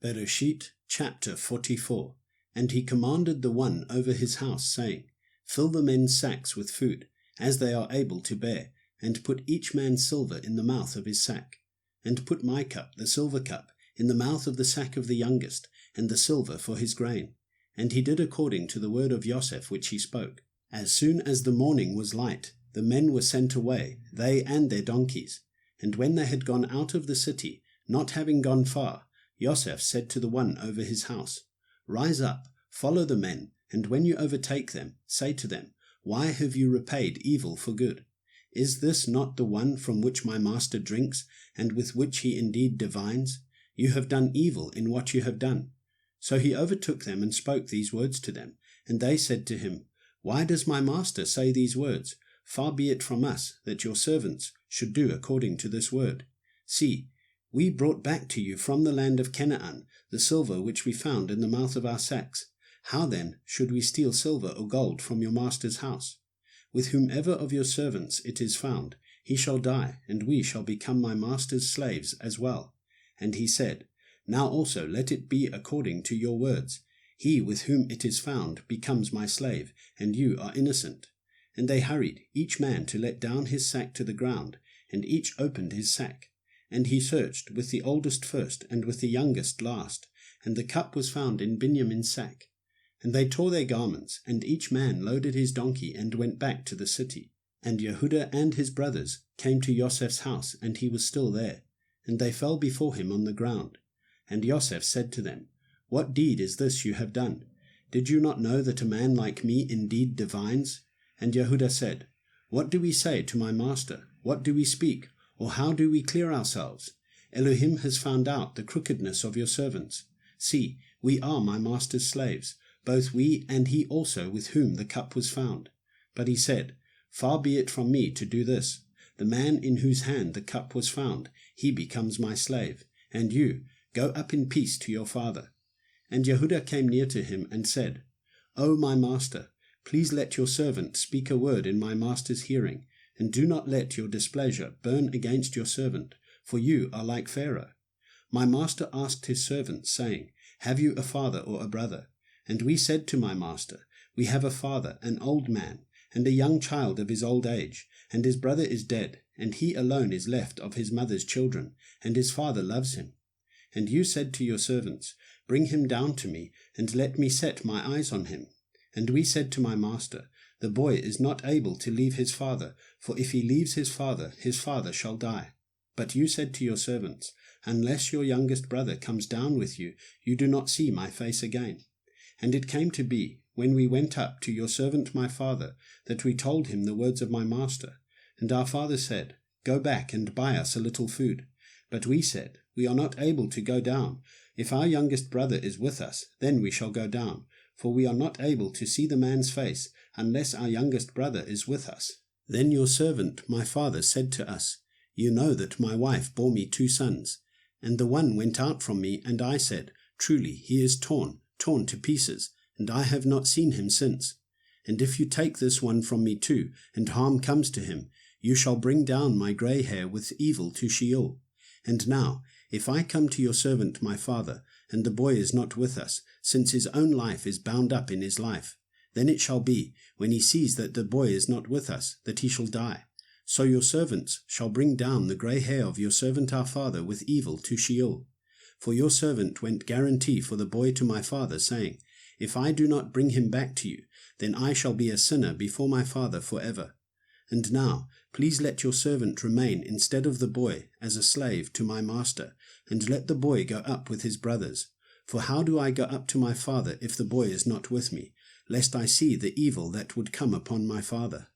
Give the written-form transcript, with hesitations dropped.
Bereshith chapter 44. And he commanded the one over his house, saying, Fill the men's sacks with food, as they are able to bear, and put each man's silver in the mouth of his sack. And put my cup, the silver cup, in the mouth of the sack of the youngest, and the silver for his grain. And he did according to the word of Joseph which he spoke. As soon as the morning was light, the men were sent away, they and their donkeys. And when they had gone out of the city, not having gone far, Joseph said to the one over his house, Rise up, follow the men, and when you overtake them, say to them, Why have you repaid evil for good? Is this not the one from which my master drinks, and with which he indeed divines? You have done evil in what you have done. So he overtook them and spoke these words to them. And they said to him, Why does my master say these words? Far be it from us that your servants should do according to this word. See, we brought back to you from the land of Canaan the silver which we found in the mouth of our sacks. How then should we steal silver or gold from your master's house? With whomever of your servants it is found, he shall die, and we shall become my master's slaves as well. And he said, Now also let it be according to your words. He with whom it is found becomes my slave, and you are innocent. And they hurried, each man to let down his sack to the ground, and each opened his sack. And he searched with the oldest first, and with the youngest last, and the cup was found in Benjamin's sack. And they tore their garments, and each man loaded his donkey, and went back to the city. And Yehudah and his brothers came to Joseph's house, and he was still there. And they fell before him on the ground. And Joseph said to them, What deed is this you have done? Did you not know that a man like me indeed divines? And Yehudah said, What do we say to my master? What do we speak? Or how do we clear ourselves? Elohim has found out the crookedness of your servants. See, we are my master's slaves, both we and he also with whom the cup was found. But he said, Far be it from me to do this. The man in whose hand the cup was found, he becomes my slave. And you, go up in peace to your father. And Yehudah came near to him and said, O my master, please let your servant speak a word in my master's hearing, and do not let your displeasure burn against your servant, for you are like Pharaoh. My master asked his servants, saying, Have you a father or a brother? And we said to my master, We have a father, an old man, and a young child of his old age, and his brother is dead, and he alone is left of his mother's children, and his father loves him. And you said to your servants, Bring him down to me, and let me set my eyes on him. And we said to my master, The boy is not able to leave his father, for if he leaves his father shall die. But you said to your servants, Unless your youngest brother comes down with you, you do not see my face again. And it came to be, when we went up to your servant my father, that we told him the words of my master. And our father said, Go back and buy us a little food. But we said, We are not able to go down. If our youngest brother is with us, then we shall go down. For we are not able to see the man's face, unless our youngest brother is with us. Then your servant my father said to us, You know that my wife bore me 2 sons. And the one went out from me, and I said, Truly he is torn to pieces, and I have not seen him since. And if you take this one from me too, and harm comes to him, you shall bring down my grey hair with evil to Sheol. And now, if I come to your servant my father, and the boy is not with us, since his own life is bound up in his life, then it shall be, when he sees that the boy is not with us, that he shall die. So your servants shall bring down the grey hair of your servant our father with evil to Sheol. For your servant went guarantee for the boy to my father, saying, If I do not bring him back to you, then I shall be a sinner before my father forever. And now, please let your servant remain instead of the boy as a slave to my master, and let the boy go up with his brothers. For how do I go up to my father if the boy is not with me, lest I see the evil that would come upon my father?